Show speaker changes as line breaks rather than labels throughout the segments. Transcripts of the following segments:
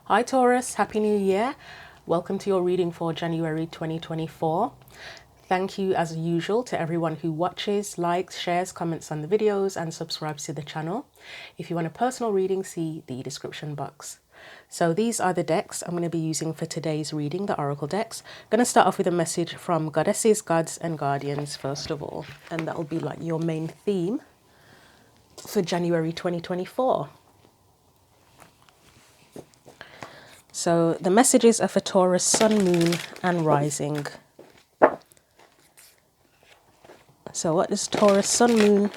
Hi Taurus, Happy New Year. Welcome to your reading for January 2024. Thank you as usual to everyone who watches, likes, shares, comments on the videos and subscribes to the channel. If you want a personal reading, see the description box. So these are the decks I'm going to be using for today's reading, the Oracle decks. I'm going to start off with a message from Goddesses, Gods and Guardians first of all, and that will be like your main theme for January 2024. So the messages are for Taurus, Sun, Moon and Rising. So what does Taurus, Sun,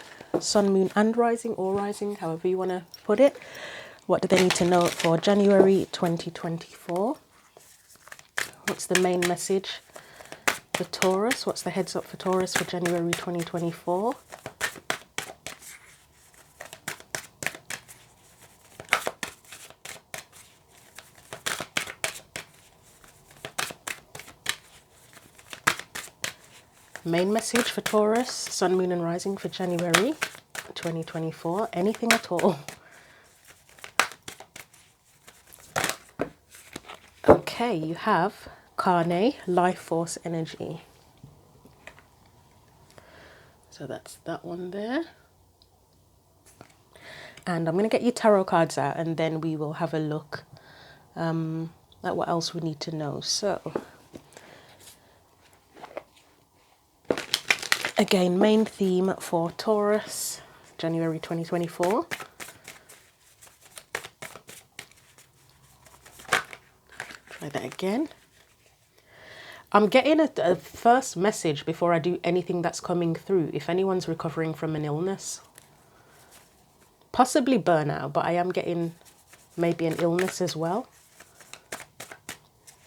Moon and Rising, or Rising, however you want to put it, what do they need to know for January 2024? What's the main message for Taurus? What's the heads up for Taurus for January 2024? Main message for Taurus, Sun, Moon and Rising for January 2024. Anything at all. Okay, you have Carne, Life Force Energy. So that's that one there. And I'm going to get your tarot cards out and then we will have a look at what else we need to know. So again, main theme for Taurus, January 2024. Try that again. I'm getting a first message before I do anything that's coming through. If anyone's recovering from an illness, possibly burnout, but I am getting maybe an illness as well.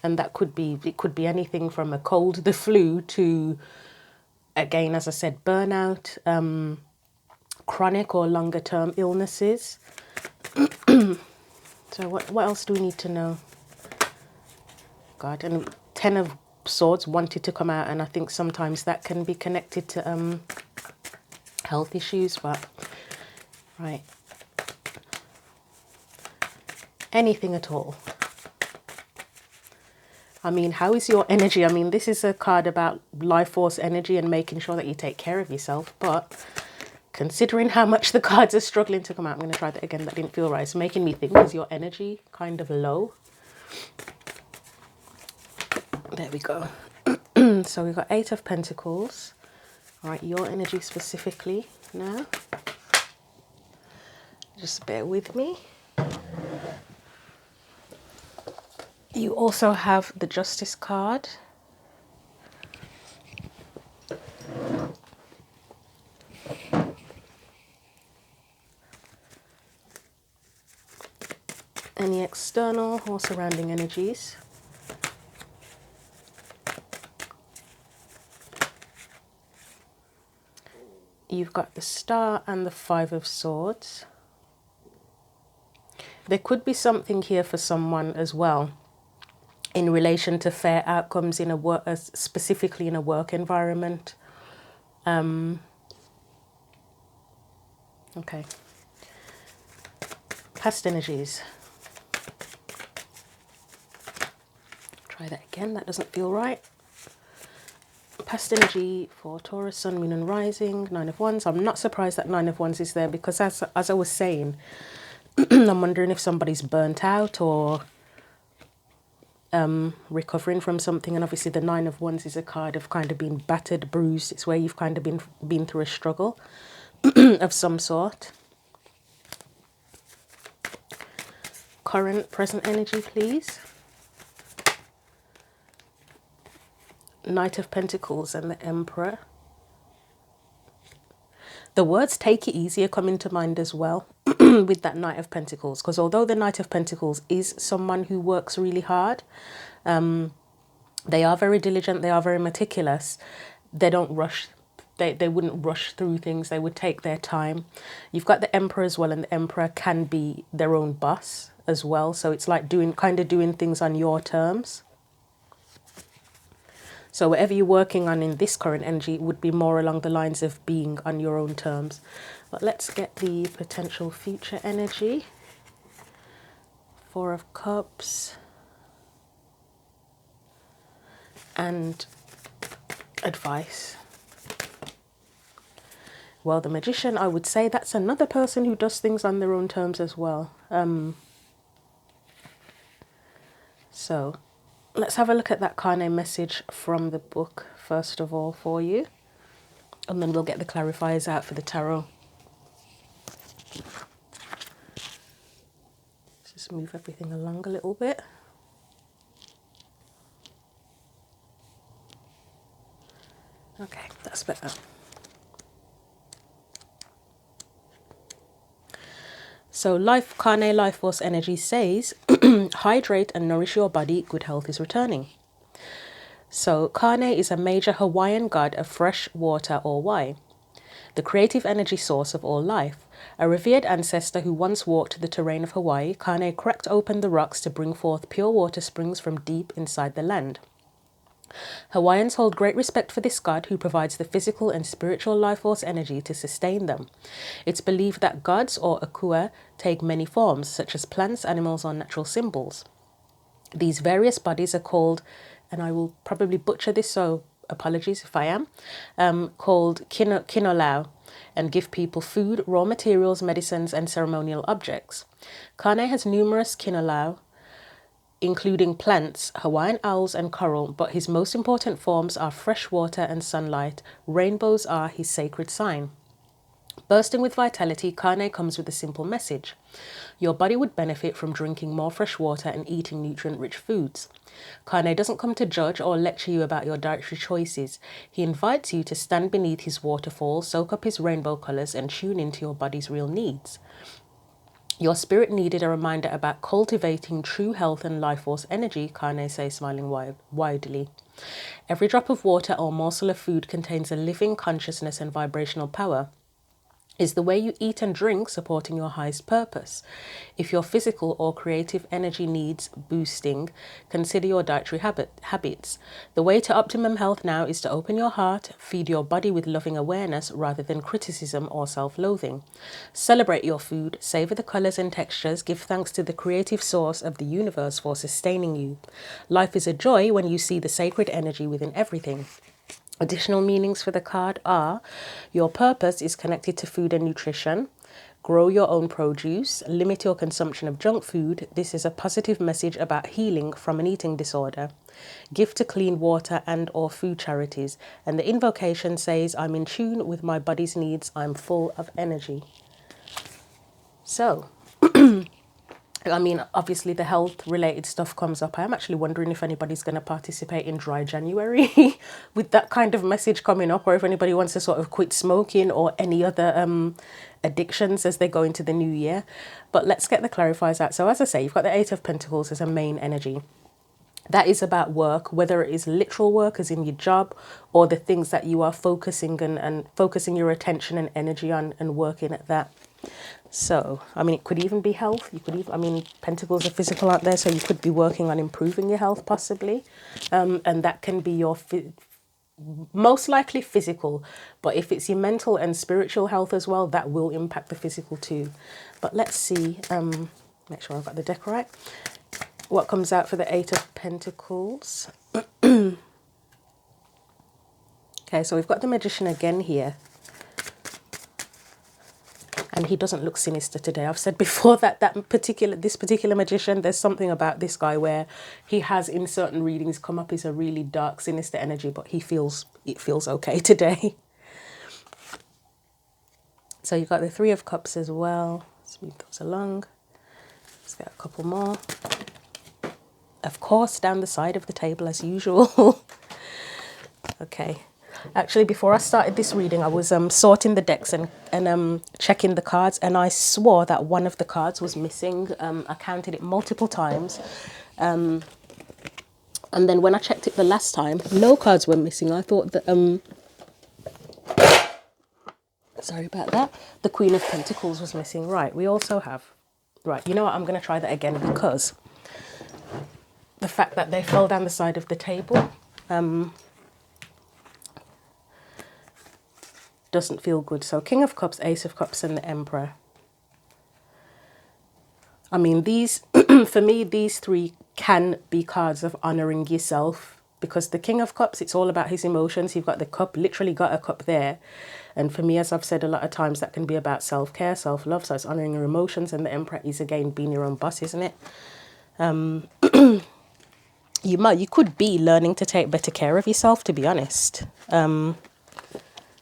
And that could be, it could be anything from a cold, the flu, to, again, as I said, burnout, chronic or longer term illnesses. So what else do we need to know? God, and 10 of Swords wanted to come out, and I think sometimes that can be connected to health issues, but right. Anything at all. I mean, how is your energy? I mean, this is a card about life force energy and making sure that you take care of yourself, but considering how much the cards are struggling to come out, I'm going to try that again. That didn't feel right. It's making me think, is your energy kind of low? There we go. So we've got 8 of Pentacles. All right, your energy specifically now. Just bear with me. You also have the Justice card. Any external or surrounding energies. You've got the Star and the 5 of Swords. There could be something here for someone as well in relation to fair outcomes in a work, specifically in a work environment. Okay. Past energies. Try that again. That doesn't feel right. Past energy for Taurus, Sun, Moon and Rising, 9 of Wands. I'm not surprised that 9 of Wands is there because as I was saying, I'm wondering if somebody's burnt out or recovering from something. And obviously the 9 of Wands is a card of kind of being battered, bruised. It's where you've kind of been through a struggle of some sort. Current, present energy, please. Knight of Pentacles and the Emperor. The words "take it easier" come into mind as well with that Knight of Pentacles, because although the Knight of Pentacles is someone who works really hard, they are very diligent, they are very meticulous, they don't rush, they wouldn't rush through things, they would take their time. You've got the Emperor as well, and the Emperor can be their own boss as well, so it's like doing things on your terms. So whatever you're working on in this current energy would be more along the lines of being on your own terms. But let's get the potential future energy Four of Cups, and advice. Well, the Magician, I would say that's another person who does things on their own terms as well. So let's have a look at that Kane message from the book first of all for you, and then we'll get the clarifiers out for the tarot. Let's just move everything along a little bit. Okay, that's better. So Kane Life Force Energy says, hydrate and nourish your body, good health is returning. So Kane is a major Hawaiian god of fresh water or wai, the creative energy source of all life. A revered ancestor who once walked the terrain of Hawaii, Kane cracked open the rocks to bring forth pure water springs from deep inside the land. Hawaiians hold great respect for this god who provides the physical and spiritual life force energy to sustain them. It's believed that gods, or akua, take many forms, such as plants, animals, or natural symbols. These various bodies are called, and I will probably butcher this, so apologies if I am, called kinolau, and give people food, raw materials, medicines, and ceremonial objects. Kane has numerous kinolau, including plants, Hawaiian owls, and coral, but his most important forms are fresh water and sunlight. Rainbows are his sacred sign. Bursting with vitality, Kane comes with a simple message. Your body would benefit from drinking more fresh water and eating nutrient-rich foods. Kane doesn't come to judge or lecture you about your dietary choices. He invites you to stand beneath his waterfall, soak up his rainbow colours, and tune into your body's real needs. Your spirit needed a reminder about cultivating true health and life force energy, Kane says, smiling widely. Every drop of water or morsel of food contains a living consciousness and vibrational power. Is the way you eat and drink supporting your highest purpose? If your physical or creative energy needs boosting, consider your dietary habits. The way to optimum health now is to open your heart, feed your body with loving awareness rather than criticism or self-loathing. Celebrate your food, savor the colors and textures, give thanks to the creative source of the universe for sustaining you. Life is a joy when you see the sacred energy within everything. Additional meanings for the card are: your purpose is connected to food and nutrition. Grow your own produce. Limit your consumption of junk food. This is a positive message about healing from an eating disorder. Give to clean water and or food charities. And the invocation says, I'm in tune with my body's needs. I'm full of energy. So, I mean, obviously the health related stuff comes up. I'm actually wondering if anybody's going to participate in dry January with that kind of message coming up, or if anybody wants to sort of quit smoking or any other addictions as they go into the new year. But let's get the clarifiers out. So as I say, you've got the Eight of Pentacles as a main energy. That is about work, whether it is literal work as in your job, or the things that you are focusing and focusing your attention and energy on and working at that. So, I mean, it could even be health. You could even, I mean, Pentacles are physical, aren't there? So you could be working on improving your health possibly. And that can be your most likely physical. But if it's your mental and spiritual health as well, that will impact the physical too. But let's see, make sure I've got the deck right. What comes out for the Eight of Pentacles? Okay, so we've got the Magician again here. And he doesn't look sinister today. I've said before that this particular magician, there's something about this guy where he has in certain readings come up as a really dark, sinister energy, but it feels okay today. So you've got the Three of Cups as well. Let's move those along. Let's get a couple more. Of course, down the side of the table as usual. Okay. Actually, before I started this reading, I was sorting the decks and checking the cards, and I swore that one of the cards was missing. I counted it multiple times. And then when I checked it the last time, no cards were missing. I thought that, sorry about that, the Queen of Pentacles was missing. Right, we also have, right, you know what, I'm going to try that again because the fact that they fell down the side of the table, doesn't feel good. So King of Cups, Ace of Cups, and the Emperor. I mean, these for me, these three can be cards of honoring yourself, because the King of Cups, it's all about his emotions. You've got the cup, literally got a cup there. And for me, as I've said a lot of times, that can be about self-care, self-love. So it's honoring your emotions. And the Emperor is, again, being your own boss, isn't it? You could be learning to take better care of yourself, to be honest. You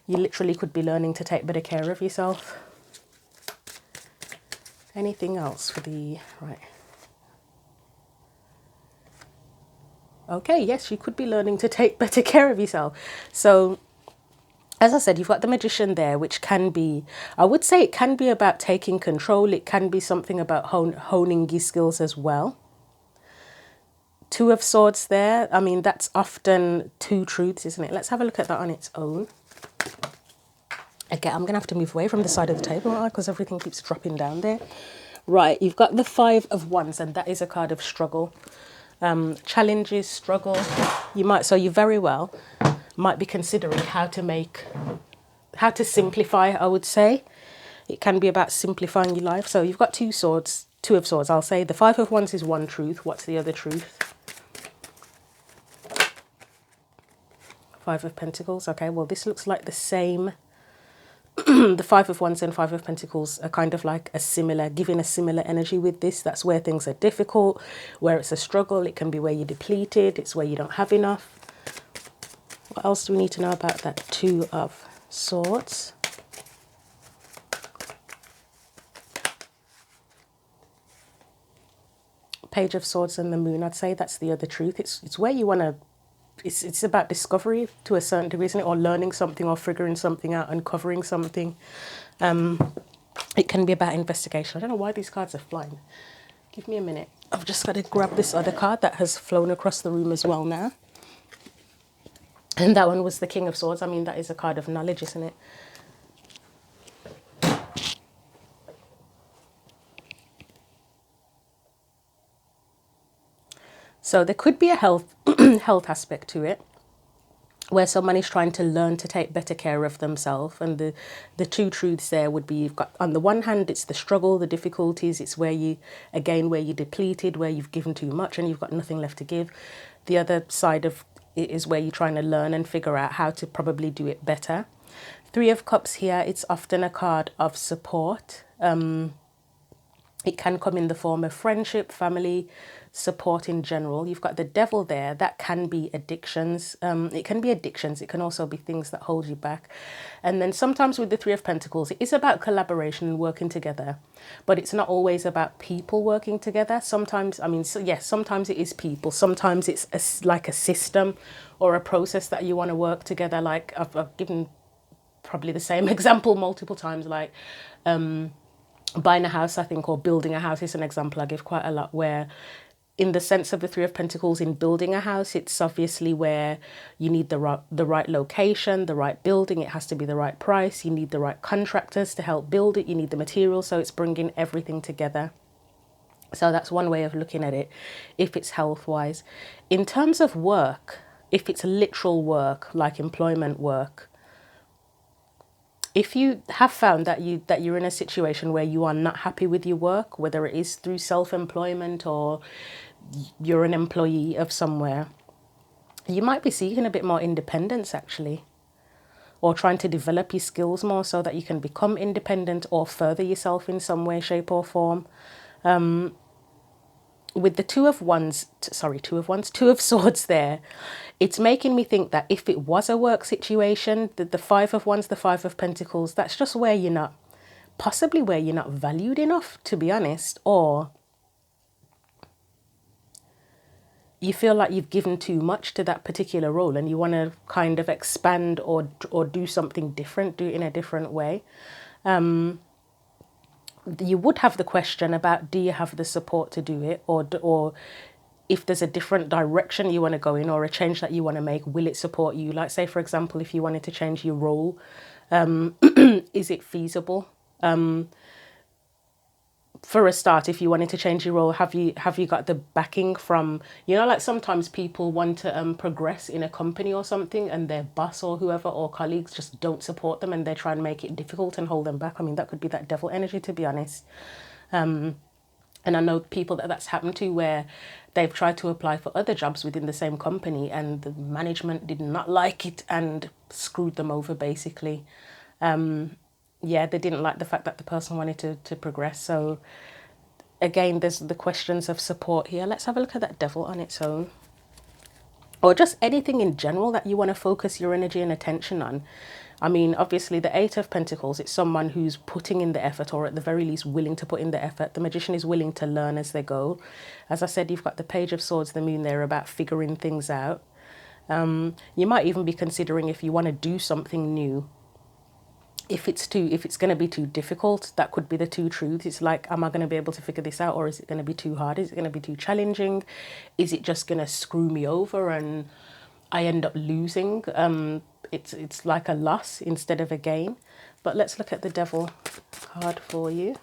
literally could be learning to take better care of yourself. Anything else for the, right. Okay, yes, you could be learning to take better care of yourself. So, as I said, you've got the Magician there, which can be, I would say it can be about taking control. It can be something about honing your skills as well. Two of Swords there. I mean, that's often two truths, isn't it? Let's have a look at that on its own. Again, I'm going to have to move away from the side of the table because everything keeps dropping down there. Right, you've got the Five of Wands, and that is a card of struggle. Challenges, struggle. You very well might be considering how to simplify, I would say. It can be about simplifying your life. So you've got two of Swords. I'll say the Five of Wands is one truth. What's the other truth? Five of Pentacles. Okay, well, this looks like the same. The Five of Wands and Five of Pentacles are kind of like giving a similar energy with this. That's where things are difficult, where it's a struggle. It can be where you're depleted. It's where you don't have enough. What else do we need to know about that Two of Swords? Page of Swords and the Moon. I'd say that's the other truth. It's where you want to. It's about discovery to a certain degree, isn't it? Or learning something, or figuring something out, uncovering something. It can be about investigation. I don't know why these cards are flying. Give me a minute. I've just got to grab this other card that has flown across the room as well now. And that one was the King of Swords. I mean, that is a card of knowledge, isn't it? So there could be a health aspect to it, where someone is trying to learn to take better care of themselves. And the two truths there would be, you've got, on the one hand, it's the struggle, the difficulties. It's where you're depleted, where you've given too much and you've got nothing left to give. The other side of it is where you're trying to learn and figure out how to probably do it better. Three of Cups here, it's often a card of support. It can come in the form of friendship, family, support in general. You've got the Devil there. That can be addictions. It can be addictions. It can also be things that hold you back. And then sometimes with the Three of Pentacles, it is about collaboration and working together. But it's not always about people working together. Sometimes, I mean, so yes, sometimes it is people. Sometimes it's like a system or a process that you want to work together. Like I've given probably the same example multiple times, like buying a house, I think, or building a house is an example I give quite a lot, where in the sense of the Three of Pentacles, in building a house, it's obviously where you need the right location, the right building. It has to be the right price. You need the right contractors to help build it. You need the materials. So it's bringing everything together. So that's one way of looking at it, if it's health-wise. In terms of work, if it's literal work, like employment work, if you have found that you're in a situation where you are not happy with your work, whether it is through self-employment or you're an employee of somewhere, you might be seeking a bit more independence, actually, or trying to develop your skills more so that you can become independent or further yourself in some way, shape or form. With the Two of Swords there, it's making me think that if it was a work situation, the Five of Wands, the Five of Pentacles, that's just where you're not, possibly where you're not valued enough, to be honest, or you feel like you've given too much to that particular role and you want to kind of expand or do something different, do it in a different way. You would have the question about, do you have the support to do it, or if there's a different direction you want to go in or a change that you want to make, will it support you? Like, say, for example, if you wanted to change your role, is it feasible? For a start, if you wanted to change your role, have you got the backing from, like sometimes people want to progress in a company or something and their boss or whoever or colleagues just don't support them and they're trying to make it difficult and hold them back. I mean, that could be that devil energy, to be honest. And I know people that that's happened to, where they've tried to apply for other jobs within the same company and the management did not like it and screwed them over basically. Yeah, they didn't like the fact that the person wanted to progress. So again, there's the questions of support here. Let's have a look at that devil on its own. Or just anything in general that you want to focus your energy and attention on. I mean, obviously, the Eight of Pentacles, it's someone who's putting in the effort, or at the very least willing to put in the effort. The Magician is willing to learn as they go. As I said, you've got the Page of Swords, the Moon there, about figuring things out. You might even be considering if you want to do something new. If it's going to be too difficult, that could be the two truths. It's like, am I going to be able to figure this out, or is it going to be too hard? Is it going to be too challenging? Is it just going to screw me over and I end up losing? It's like a loss instead of a gain. But let's look at the Devil card for you.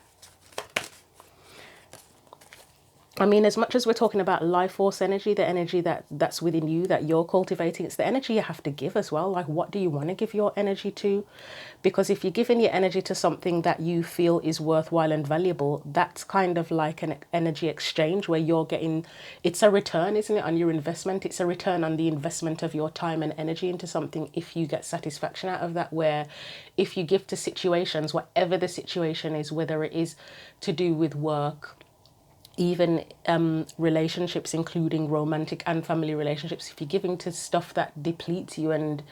I mean, as much as we're talking about life force energy, the energy that's within you, that you're cultivating, it's the energy you have to give as well. Like, what do you want to give your energy to? Because if you're giving your energy to something that you feel is worthwhile and valuable, that's kind of like an energy exchange where you're getting, it's a return, isn't it, on your investment? It's a return on the investment of your time and energy into something if you get satisfaction out of that. Where if you give to situations, whatever the situation is, whether it is to do with work, even relationships, including romantic and family relationships, if you're giving to stuff that depletes you and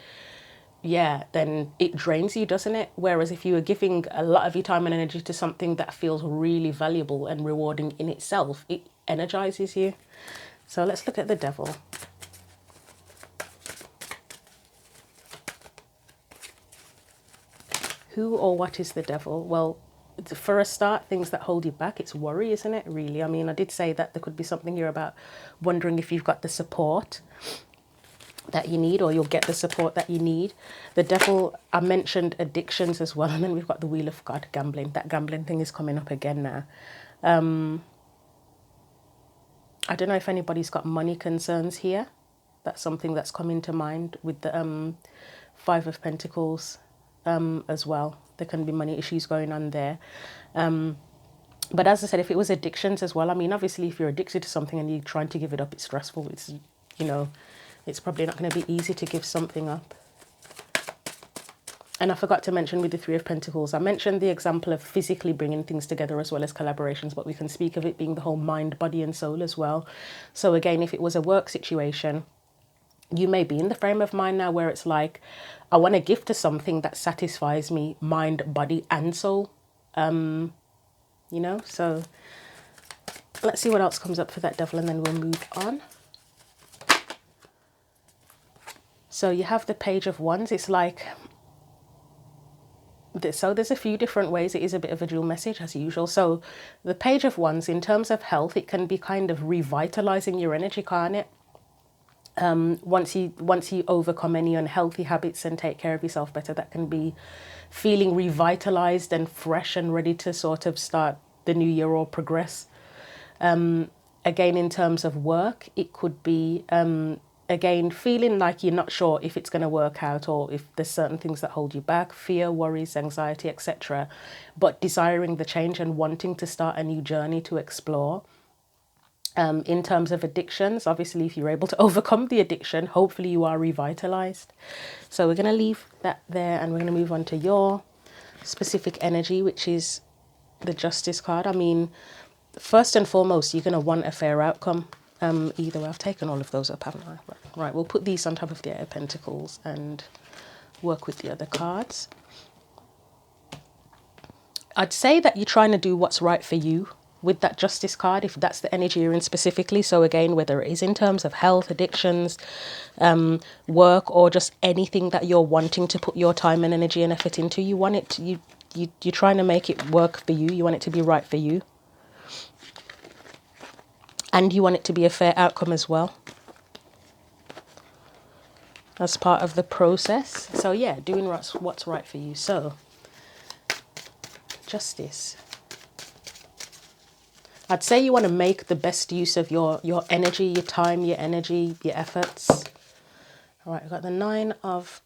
then it drains you, doesn't it? Whereas if you are giving a lot of your time and energy to something that feels really valuable and rewarding in itself, it energizes you. So let's look at the Devil. Who or what is the Devil? Well, for a start, things that hold you back, it's worry, isn't it, really? I mean, I did say that there could be something here about wondering if you've got the support that you need, or you'll get the support that you need. The Devil, I mentioned addictions as well, and then we've got the Wheel of God, gambling. That gambling thing is coming up again now. I don't know if anybody's got money concerns here. That's something that's coming to mind with the Five of Pentacles as well. There can be money issues going on there. But as I said, if it was addictions as well, I mean, obviously, if you're addicted to something and you're trying to give it up, it's stressful. It's, you know, it's probably not going to be easy to give something up. And I forgot to mention with the Three of Pentacles, I mentioned the example of physically bringing things together as well as collaborations, but we can speak of it being the whole mind, body and soul as well. So again, if it was a work situation, you may be in the frame of mind now where it's like, I want to give to something that satisfies me, mind, body and soul. You know, so let's see what else comes up for that Devil and then we'll move on. So you have the Page of Wands. It's like, so there's a few different ways. It is a bit of a dual message as usual. So the Page of Wands, in terms of health, it can be kind of revitalizing your energy, can't it? Once you overcome any unhealthy habits and take care of yourself better, that can be feeling revitalized and fresh and ready to sort of start the new year or progress. Again, in terms of work, it could be again feeling like you're not sure if it's going to work out, or if there's certain things that hold you back, fear, worries, anxiety, etc., but desiring the change and wanting to start a new journey to explore. In terms of addictions, obviously, if you're able to overcome the addiction, hopefully you are revitalized. So we're going to leave that there and we're going to move on to your specific energy, which is the Justice card. I mean, first and foremost, you're going to want a fair outcome. Either way, I've taken all of those up, haven't I? Right, we'll put these on top of the Eight of Pentacles and work with the other cards. I'd say that you're trying to do what's right for you with that Justice card, if that's the energy you're in specifically. So again, whether it is in terms of health, addictions, work, or just anything that you're wanting to put your time and energy and effort into, you want it to, you're trying to make it work for you. You want it to be right for you. And you want it to be a fair outcome as well, as part of the process. So yeah, doing what's right for you. So Justice. I'd say you want to make the best use of your energy, your time, your energy, your efforts. All right, I've got the Nine of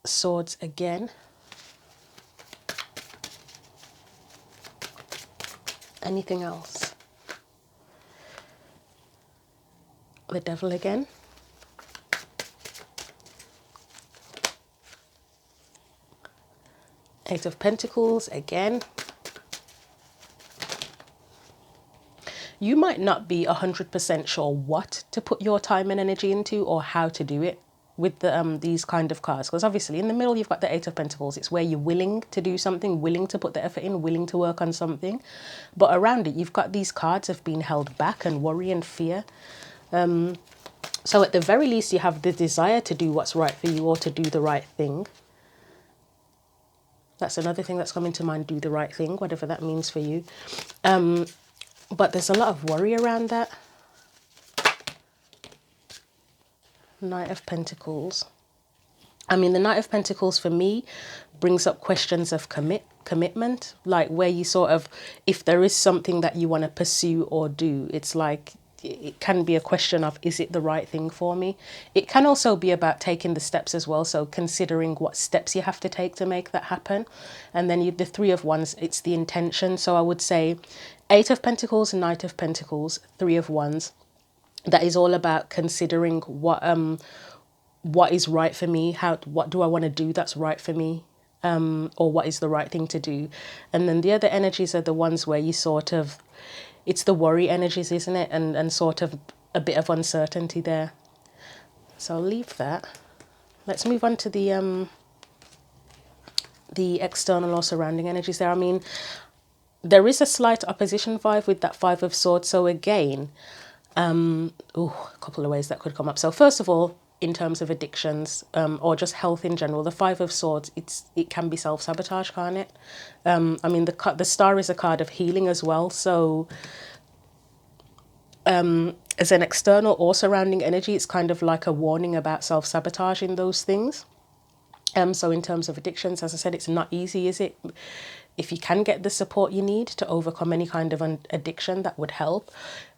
Swords again. Anything else? The Devil again. Eight of Pentacles again. You might not be 100% sure what to put your time and energy into or how to do it with the these kind of cards, because obviously in the middle you've got the Eight of Pentacles. It's where you're willing to do something, willing to put the effort in, willing to work on something, but around it you've got these cards of being held back and worry and fear. So at the very least you have the desire to do what's right for you or to do the right thing. That's another thing that's coming to mind, do the right thing, whatever that means for you. But there's a lot of worry around that. Knight of Pentacles. I mean, the Knight of Pentacles for me brings up questions of commitment, like where you sort of, if there is something that you want to pursue or do, it's like, it can be a question of, is it the right thing for me? It can also be about taking the steps as well. So considering what steps you have to take to make that happen. And then the Three of Wands, it's the intention. So I would say Eight of Pentacles, Knight of Pentacles, Three of Wands. That is all about considering what is right for me. What do I want to do that's right for me? Or what is the right thing to do? And then the other energies are the ones where you sort of, it's the worry energies, isn't it? And sort of a bit of uncertainty there. So I'll leave that. Let's move on to the external or surrounding energies there. I mean, there is a slight opposition vibe with that Five of Swords. So again, a couple of ways that could come up. So first of all, in terms of addictions, or just health in general, the Five of Swords, it can be self-sabotage, can't it? I mean, the Star is a card of healing as well. So as an external or surrounding energy, it's kind of like a warning about self-sabotaging those things. So in terms of addictions, as I said, it's not easy, is it? If you can get the support you need to overcome any kind of addiction, that would help.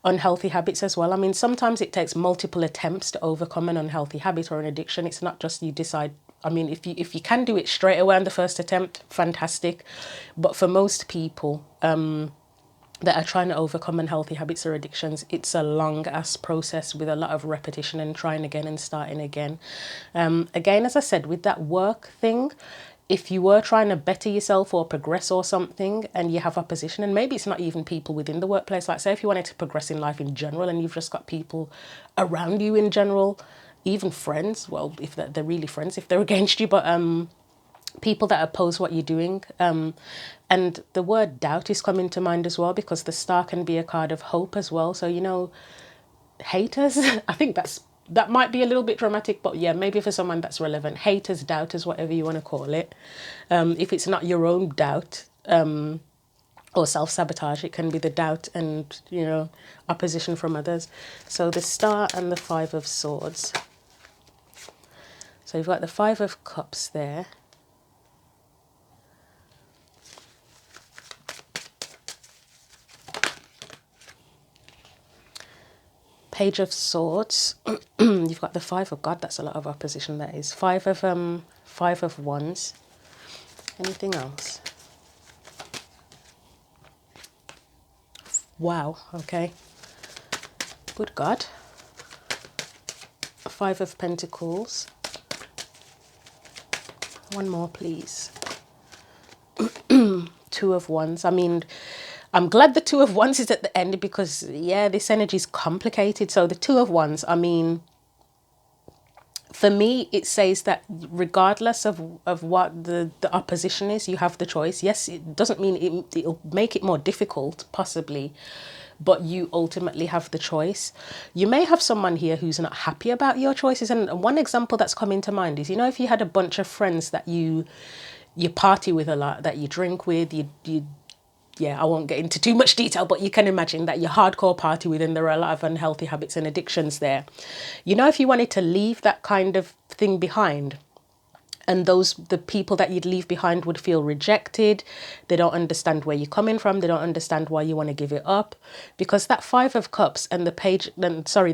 Unhealthy habits as well. I mean, sometimes it takes multiple attempts to overcome an unhealthy habit or an addiction. It's not just you decide. I mean, if you can do it straight away on the first attempt, fantastic. But for most people that are trying to overcome unhealthy habits or addictions, it's a long-ass process with a lot of repetition and trying again and starting again. Again, as I said, with that work thing, if you were trying to better yourself or progress or something and you have opposition, and maybe it's not even people within the workplace, like say if you wanted to progress in life in general and you've just got people around you in general, even friends, well, if they're really friends, if they're against you, but people that oppose what you're doing. And the word doubt is coming to mind as well, because the Star can be a card of hope as well. So, you know, haters, I think that might be a little bit dramatic, but yeah, maybe for someone that's relevant. Haters, doubters, whatever you want to call it. If it's not your own doubt or self-sabotage, it can be the doubt and, you know, opposition from others. So the Star and the Five of Swords. So you've got the Five of Cups there. Page of Swords. You've got the Five of God. That's a lot of opposition. That is Five of Wands. Anything else? Wow. Okay. Good God. Five of Pentacles. One more, please. Two of Wands. I mean, I'm glad the Two of Wands is at the end, because, yeah, this energy is complicated. So the Two of Wands, I mean, for me, it says that regardless of what the opposition is, you have the choice. Yes, it doesn't mean it'll make it more difficult, possibly, but you ultimately have the choice. You may have someone here who's not happy about your choices. And one example that's coming to mind is, you know, if you had a bunch of friends that you party with a lot, that you drink with, yeah, I won't get into too much detail, but you can imagine that you're hardcore party with, and there are a lot of unhealthy habits and addictions there. You know, if you wanted to leave that kind of thing behind, and the people that you'd leave behind would feel rejected, they don't understand where you're coming from, they don't understand why you want to give it up, because that Five of Cups and the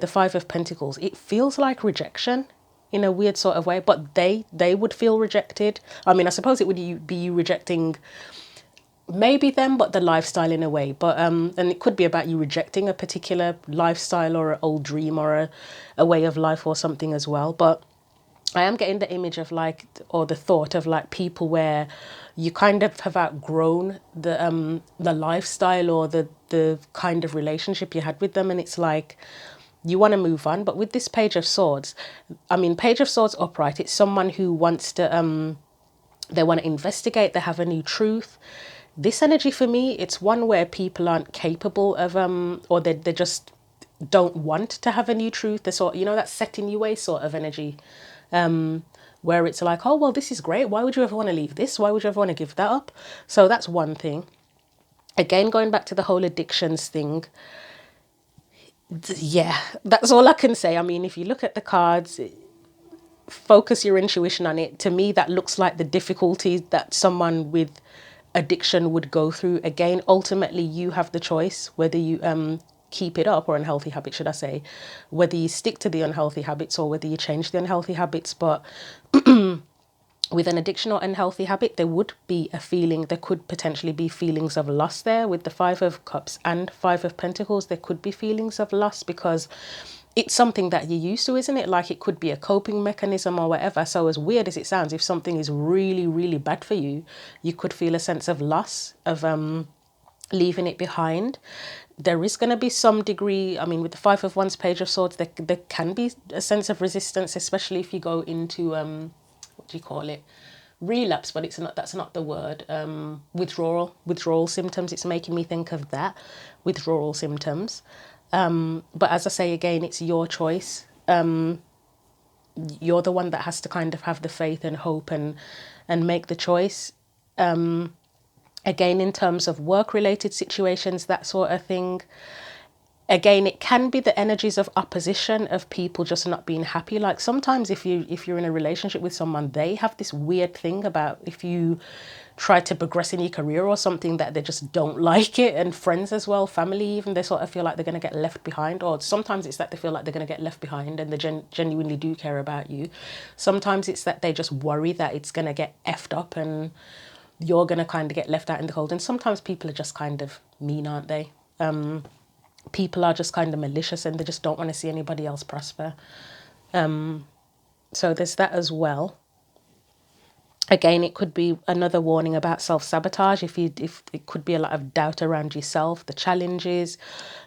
Five of Pentacles, it feels like rejection in a weird sort of way, but they would feel rejected. I mean, I suppose it would be you rejecting maybe them, but the lifestyle in a way. But and it could be about you rejecting a particular lifestyle or an old dream or a way of life or something as well. But I am getting the image of like, or the thought of like people where you kind of have outgrown the lifestyle or the kind of relationship you had with them, and it's like you want to move on. But with this Page of Swords, I mean, Page of Swords upright, it's someone who wants to they want to investigate, they have a new truth. This energy for me, it's one where people aren't capable of or they just don't want to have a new truth. The sort, you know, that set in your way sort of energy, where it's like, oh well, this is great, why would you ever want to leave this, why would you ever want to give that up? So that's one thing. Again, going back to the whole addictions thing, yeah, that's all I can say. I mean, if you look at the cards, focus your intuition on it, to me that looks like the difficulties that someone with addiction would go through. Again, ultimately you have the choice whether you keep it up, or unhealthy habit should I say, whether you stick to the unhealthy habits or whether you change the unhealthy habits. But with an addiction or unhealthy habit, there would be a feeling, there could potentially be feelings of loss there. With the Five of Cups and Five of Pentacles, there could be feelings of loss because it's something that you're used to, isn't it? Like it could be a coping mechanism or whatever. So as weird as it sounds, if something is really, really bad for you, you could feel a sense of loss, of leaving it behind. There is going to be some degree, I mean, with the Five of Wands, Page of Swords, there can be a sense of resistance, especially if you go into, what do you call it? Relapse, but it's not, that's not the word. Withdrawal symptoms. It's making me think of that, withdrawal symptoms. But as I say again, it's your choice. You're the one that has to kind of have the faith and hope and make the choice. Again, in terms of work-related situations, that sort of thing, again, it can be the energies of opposition, of people just not being happy. Like sometimes if you're in a relationship with someone, they have this weird thing about if you try to progress in your career or something, that they just don't like it. And friends as well, family even, they sort of feel like they're going to get left behind. Or sometimes it's that they feel like they're going to get left behind and they genuinely do care about you. Sometimes it's that they just worry that it's going to get effed up and you're going to kind of get left out in the cold. And sometimes people are just kind of mean, aren't they? People are just kind of malicious and they just don't want to see anybody else prosper. So there's that as well. Again, it could be another warning about self-sabotage. If it could be a lot of doubt around yourself, the challenges,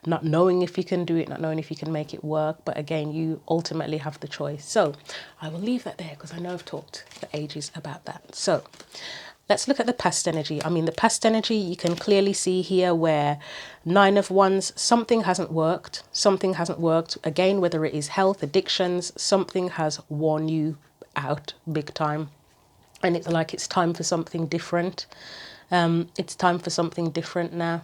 not knowing if you can do it, not knowing if you can make it work. But again, you ultimately have the choice. So I will leave that there because I know I've talked for ages about that. So let's look at the past energy. I mean, the past energy, you can clearly see here where Nine of Wands, something hasn't worked. Something hasn't worked. Again, whether it is health, addictions, something has worn you out big time. And it's like it's time for something different. It's time for something different now.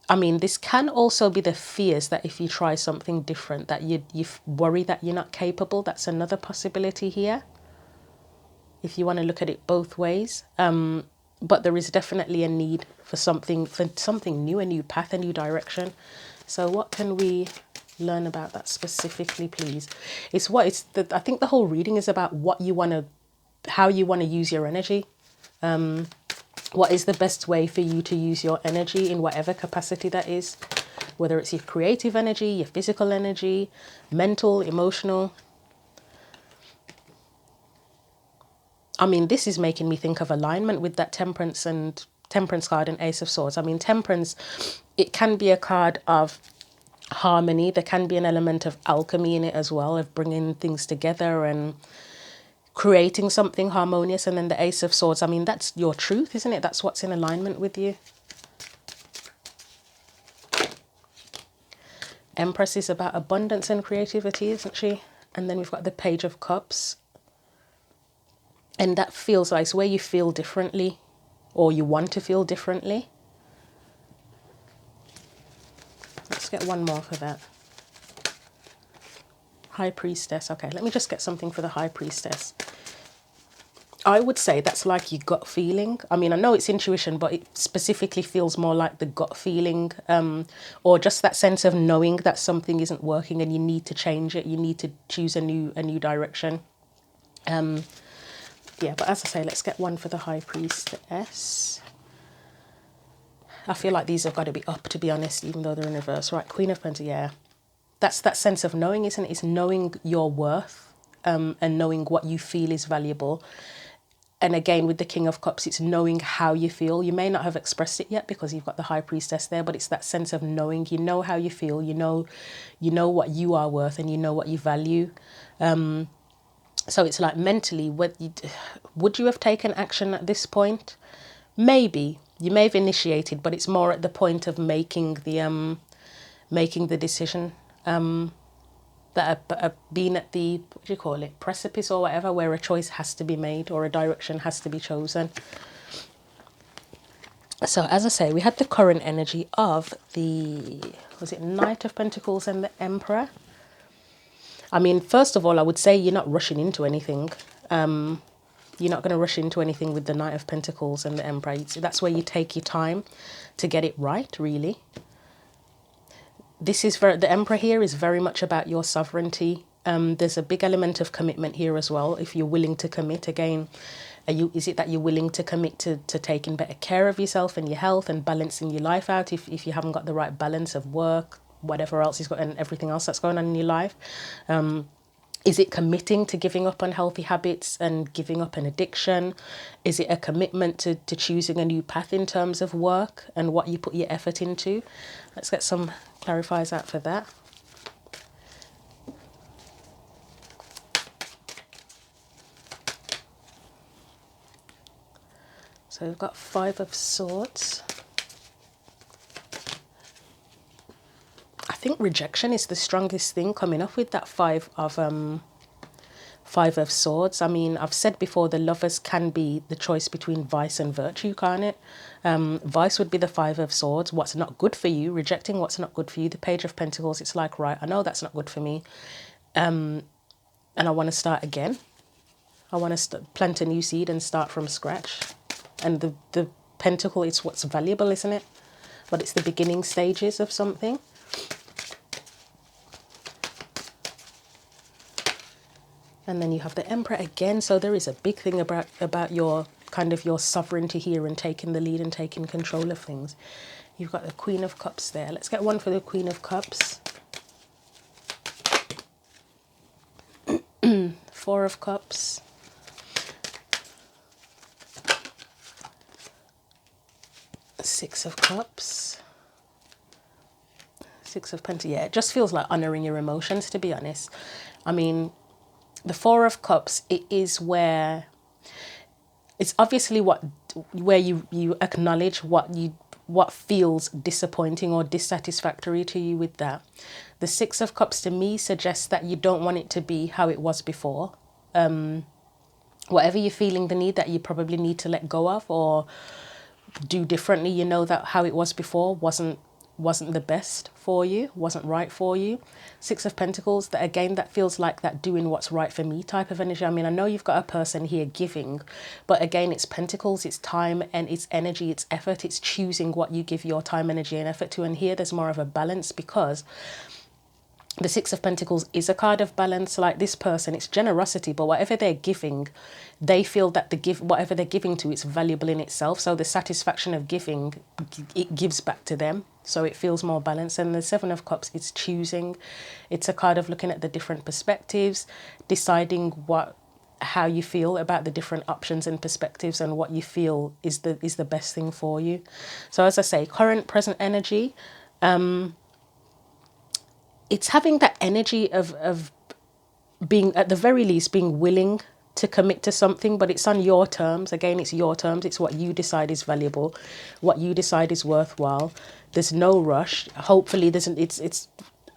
I mean, this can also be the fears that if you try something different, that you worry that you're not capable. That's another possibility here, if you want to look at it both ways. But there is definitely a need for something new, a new path, a new direction. So what can we learn about that specifically, please? I think the whole reading is about what you want to, how you want to use your energy. What is the best way for you to use your energy in whatever capacity that is, whether it's your creative energy, your physical energy, mental, emotional. I mean, this is making me think of alignment with that Temperance card and Ace of Swords. I mean, Temperance, it can be a card of harmony. There can be an element of alchemy in it as well, of bringing things together and creating something harmonious. And then the Ace of Swords, I mean, that's your truth, isn't it? That's what's in alignment with you. Empress is about abundance and creativity, isn't she? And then we've got the Page of Cups. And that feels like it's where you feel differently, or you want to feel differently. Let's get one more for that. High Priestess. Okay, let me just get something for the High Priestess. I would say that's like your gut feeling. I mean, I know it's intuition, but it specifically feels more like the gut feeling, or just that sense of knowing that something isn't working and you need to change it. You need to choose a new direction. Yeah, but as I say, let's get one for the High Priestess. I feel like these have got to be up, to be honest, even though they're in reverse. Right, Queen of Pentacles, yeah. That's that sense of knowing, isn't it? It's knowing your worth, and knowing what you feel is valuable. And again, with the King of Cups, it's knowing how you feel. You may not have expressed it yet because you've got the High Priestess there, but it's that sense of knowing. You know how you feel. You know what you are worth, and you know what you value. So it's like mentally, would you have taken action at this point? Maybe you may have initiated, but it's more at the point of making the decision. That being at the, what do you call it, precipice or whatever, where a choice has to be made or a direction has to be chosen. So as I say, we had the current energy of the, was it Knight of Pentacles and the Emperor? I mean, first of all, I would say you're not rushing into anything. You're not going to rush into anything with the Knight of Pentacles and the Emperor. That's where you take your time to get it right, really. This is the Emperor here is very much about your sovereignty. There's a big element of commitment here as well. If you're willing to commit, again, is it that you're willing to commit to taking better care of yourself and your health and balancing your life out if you haven't got the right balance of work, whatever else you've got, and everything else that's going on in your life? Is it committing to giving up unhealthy habits and giving up an addiction? Is it a commitment to choosing a new path in terms of work and what you put your effort into? Let's get some clarifiers out for that. So we've got Five of Swords. I think rejection is the strongest thing coming up with that Five of Swords. I mean, I've said before, the Lovers can be the choice between vice and virtue, can't it? Vice would be the Five of Swords, what's not good for you, rejecting what's not good for you. The Page of Pentacles, it's like, right, I know that's not good for me, and I want to start again. I want to plant a new seed and start from scratch. And the Pentacle, it's what's valuable, isn't it? But it's the beginning stages of something. And then you have the Emperor again. So there is a big thing about your kind of your sovereignty here and taking the lead and taking control of things. You've got the Queen of Cups there. Let's get one for the Queen of Cups. Four of Cups. Six of Cups. Six of Pentacles. Yeah, it just feels like honouring your emotions, to be honest. I mean, the Four of Cups, it is where it's obviously where you acknowledge what feels disappointing or dissatisfactory to you with that. The Six of Cups to me suggests that you don't want it to be how it was before. Whatever you're feeling the need that you probably need to let go of or do differently, you know that how it was before wasn't the best for you, wasn't right for you. Six of Pentacles, that again, that feels like that doing what's right for me type of energy. I mean, I know you've got a person here giving, but again, it's Pentacles, it's time and it's energy, it's effort, it's choosing what you give your time, energy and effort to. And here there's more of a balance because the Six of Pentacles is a card of balance. Like this person, it's generosity, but whatever they're giving, they feel that whatever they're giving to, it's valuable in itself. So the satisfaction of giving, it gives back to them. So it feels more balanced. And the Seven of Cups, it's choosing. It's a card of looking at the different perspectives, deciding how you feel about the different options and perspectives and what you feel is the best thing for you. So as I say, current, present energy, it's having that energy of being, at the very least, being willing to commit to something, but it's on your terms. Again, it's your terms. It's what you decide is valuable, what you decide is worthwhile. There's no rush. Hopefully, it's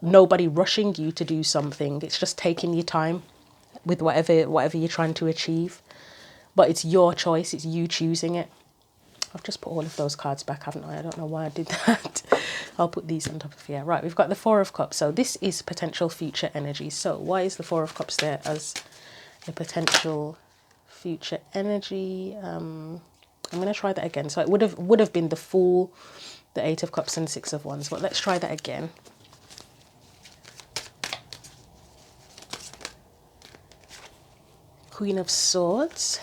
nobody rushing you to do something. It's just taking your time with whatever you're trying to achieve. But it's your choice. It's you choosing it. I've just put all of those cards back, haven't I? I don't know why I did that. I'll put these on top of here. Right, we've got the Four of Cups. So this is potential future energy. So why is the Four of Cups there as a potential future energy? I'm going to try that again. So it would have been the Fool, the Eight of Cups and Six of Wands. But let's try that again. Queen of Swords.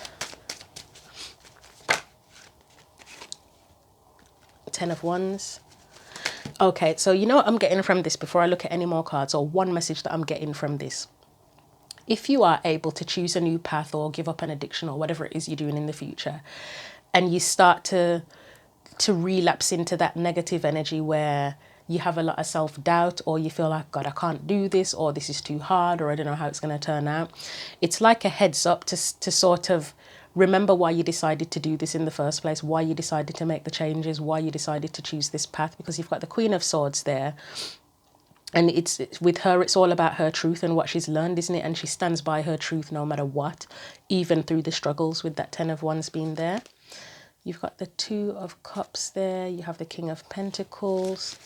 Ten of Wands. Okay, so you know what I'm getting from this before I look at any more cards, or one message that I'm getting from this. If you are able to choose a new path or give up an addiction or whatever it is you're doing in the future, and you start to relapse into that negative energy where you have a lot of self-doubt, or you feel like, God, I can't do this, or this is too hard, or I don't know how it's going to turn out. It's like a heads up to sort of remember why you decided to do this in the first place, why you decided to make the changes, why you decided to choose this path, because you've got the Queen of Swords there. And it's with her, it's all about her truth and what she's learned, isn't it? And she stands by her truth no matter what, even through the struggles with that Ten of Wands being there. You've got the Two of Cups there. You have the King of Pentacles.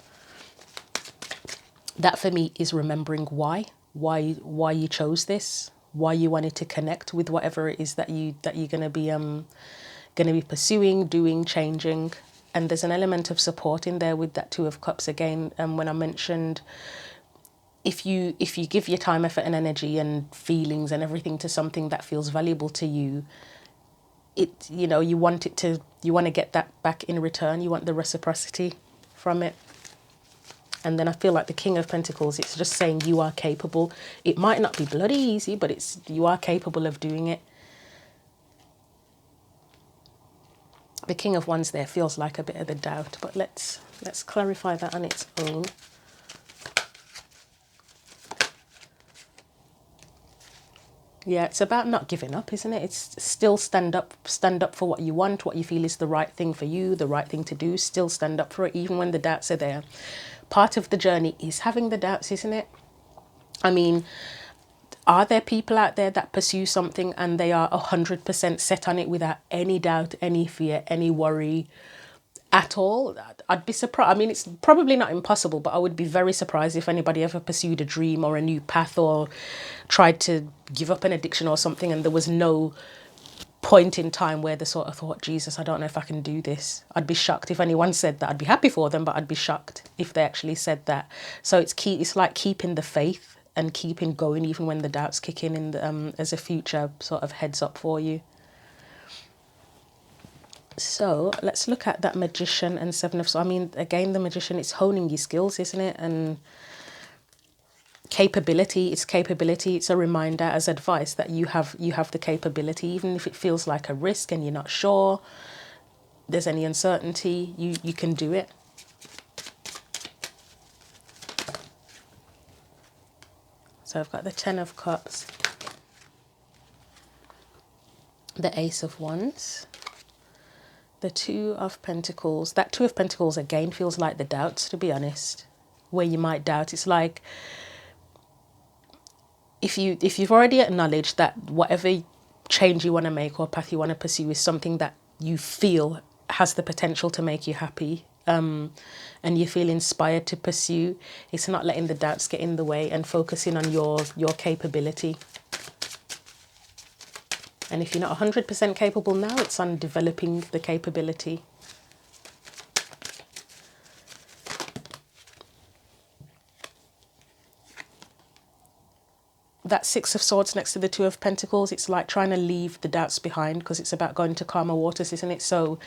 That for me is remembering why you chose this, why you wanted to connect with whatever it is that you're going to be pursuing, doing, changing. And there's an element of support in there with that Two of Cups again. And when I mentioned, if you give your time, effort and energy and feelings and everything to something that feels valuable to you, you want to get that back in return. You want the reciprocity from it. And then I feel like the King of Pentacles, it's just saying you are capable. It might not be bloody easy, but you are capable of doing it. The King of Wands there feels like a bit of the doubt, but let's clarify that on its own. Yeah, it's about not giving up, isn't it? It's still stand up for what you want, what you feel is the right thing for you, the right thing to do. Still stand up for it, even when the doubts are there. Part of the journey is having the doubts, isn't it? I mean, are there people out there that pursue something and they are 100% set on it without any doubt, any fear, any worry at all? I'd be surprised. I mean, it's probably not impossible, but I would be very surprised if anybody ever pursued a dream or a new path or tried to give up an addiction or something and there was no point in time where they sort of thought, Jesus, I don't know if I can do this. I'd be shocked if anyone said that. I'd be happy for them, but I'd be shocked if they actually said that. So it's like keeping the faith and keeping going even when the doubts kick in as a future sort of heads up for you. So let's look at that Magician and Seven of Swords. I mean, again, the Magician, it's honing your skills, isn't it? And capability. It's a reminder as advice that you have the capability, even if it feels like a risk and you're not sure there's any uncertainty, you can do it. So I've got the Ten of Cups, the Ace of Wands, the Two of Pentacles. That Two of Pentacles again feels like the doubts, to be honest, where you might doubt. It's like if you've already acknowledged that whatever change you want to make or path you want to pursue is something that you feel has the potential to make you happy, and you feel inspired to pursue, it's not letting the doubts get in the way and focusing on your capability. And if you're not 100% capable now, it's on developing the capability. That Six of Swords next to the Two of Pentacles, it's like trying to leave the doubts behind because it's about going to calmer waters, isn't it? So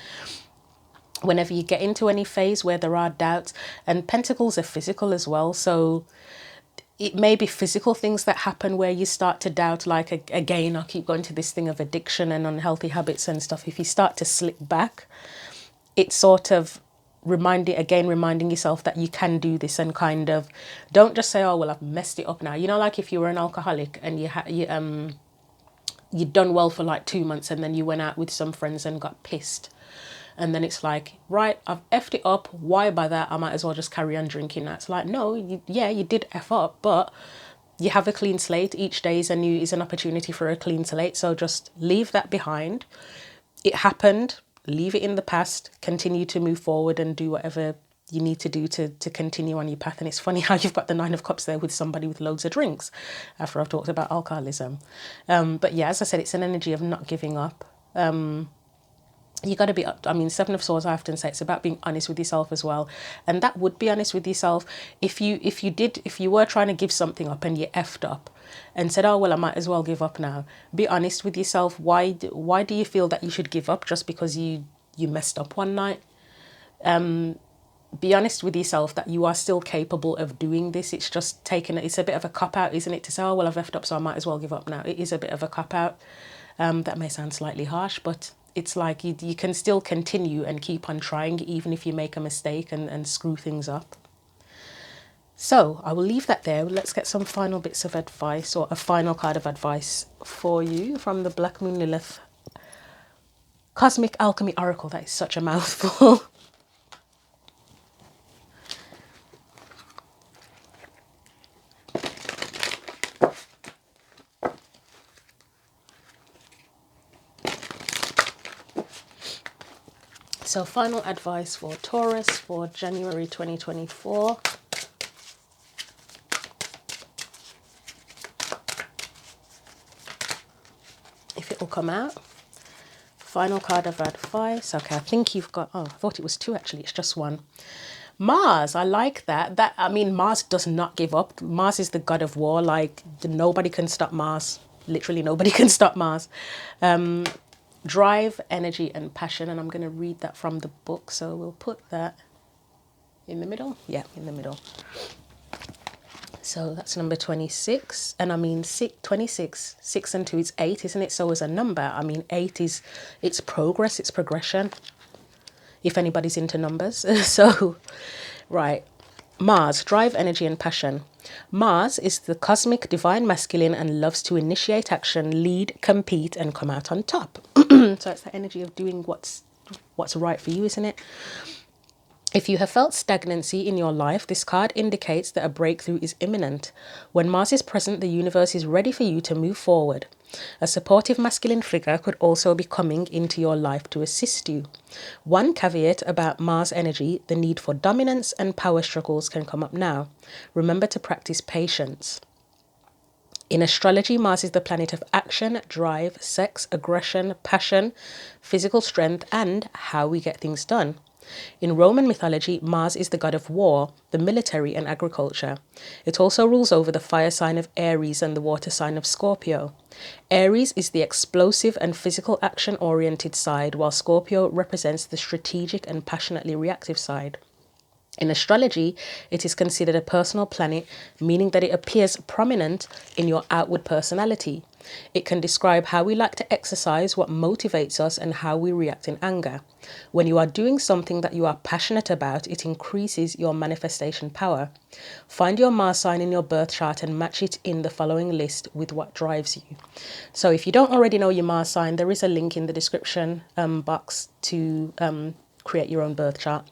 whenever you get into any phase where there are doubts, and Pentacles are physical as well, so it may be physical things that happen where you start to doubt, like, again, I'll keep going to this thing of addiction and unhealthy habits and stuff. If you start to slip back, it's sort of reminding yourself that you can do this, and kind of don't just say, oh, well, I've messed it up now. You know, like if you were an alcoholic and you'd done well for like 2 months and then you went out with some friends and got pissed. And then it's like, right, I've effed it up. Why bother? I might as well just carry on drinking now. It's like, no, you did F up, but you have a clean slate. Each day is an opportunity for a clean slate. So just leave that behind. It happened. Leave it in the past. Continue to move forward and do whatever you need to do to continue on your path. And it's funny how you've got the Nine of Cups there with somebody with loads of drinks after I've talked about alcoholism. But yeah, as I said, it's an energy of not giving up. You got to be, I mean, Seven of Swords, I often say it's about being honest with yourself as well. And that would be honest with yourself. If you were trying to give something up and you effed up and said, oh, well, I might as well give up now. Be honest with yourself. Why do you feel that you should give up just because you messed up one night? Be honest with yourself that you are still capable of doing this. It's just it's a bit of a cop-out, isn't it, to say, oh, well, I've left up, so I might as well give up now. It is a bit of a cop-out. That may sound slightly harsh, but it's like you can still continue and keep on trying, even if you make a mistake and screw things up. So I will leave that there. Let's get some final bits of advice, or a final card of advice for you from the Black Moon Lilith Cosmic Alchemy Oracle. That is such a mouthful. So final advice for Taurus for January 2024. If it will come out. Final card of advice. Okay, I think you've got, oh, I thought it was two actually, it's just one. Mars, I like that. I mean, Mars does not give up. Mars is the god of war. Like, nobody can stop Mars. Literally nobody can stop Mars. Drive, energy, and passion. And I'm going to read that from the book. So we'll put that in the middle. Yeah, in the middle. So that's number 26. And I mean, 26, 6 and 2 is 8, isn't it? So as a number, I mean, 8 is, it's progress, it's progression. If anybody's into numbers. So, right. Mars, drive, energy, and passion. Mars is the cosmic divine masculine and loves to initiate action, lead, compete, and come out on top. So it's the energy of doing what's right for you, isn't it? If you have felt stagnancy in your life, this card indicates that a breakthrough is imminent. When Mars is present, the universe is ready for you to move forward. A supportive masculine figure could also be coming into your life to assist you. One caveat about Mars energy, the need for dominance and power struggles can come up now. Remember to practice patience. In astrology, Mars is the planet of action, drive, sex, aggression, passion, physical strength, and how we get things done. In Roman mythology, Mars is the god of war, the military, and agriculture. It also rules over the fire sign of Aries and the water sign of Scorpio. Aries is the explosive and physical action-oriented side, while Scorpio represents the strategic and passionately reactive side. In astrology, it is considered a personal planet, meaning that it appears prominent in your outward personality. It can describe how we like to exercise, what motivates us, and how we react in anger. When you are doing something that you are passionate about, it increases your manifestation power. Find your Mars sign in your birth chart and match it in the following list with what drives you. So if you don't already know your Mars sign, there is a link in the description box to create your own birth chart.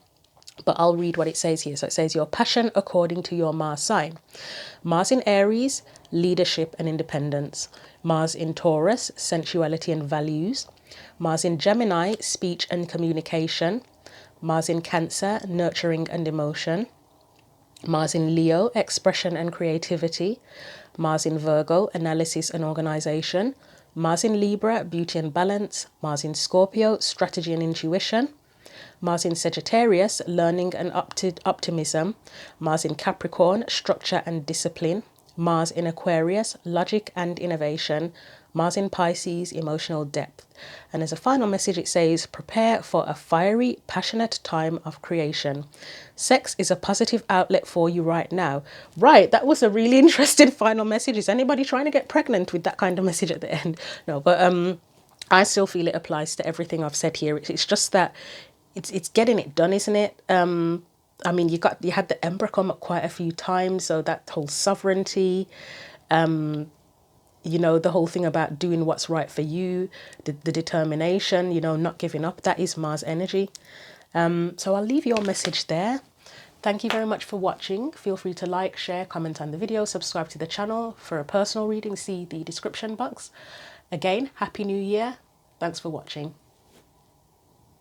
But I'll read what it says here. So it says your passion according to your Mars sign. Mars in Aries, leadership and independence. Mars in Taurus, sensuality and values. Mars in Gemini, speech and communication. Mars in Cancer, nurturing and emotion. Mars in Leo, expression and creativity. Mars in Virgo, analysis and organization. Mars in Libra, beauty and balance. Mars in Scorpio, strategy and intuition. Mars in Sagittarius, learning and optimism. Mars in Capricorn, structure and discipline. Mars in Aquarius, logic and innovation. Mars in Pisces, emotional depth. And as a final message, it says, prepare for a fiery, passionate time of creation. Sex is a positive outlet for you right now. Right, that was a really interesting final message. Is anybody trying to get pregnant with that kind of message at the end? No, but I still feel it applies to everything I've said here. It's just that it's getting it done, isn't it? I mean, you had the Emperor come up quite a few times, so that whole sovereignty, you know, the whole thing about doing what's right for you, the determination, you know, not giving up, that is Mars energy. So I'll leave your message there. Thank you very much for watching. Feel free to like, share, comment on the video, subscribe to the channel. For a personal reading, see the description box. Again, Happy New Year. Thanks for watching.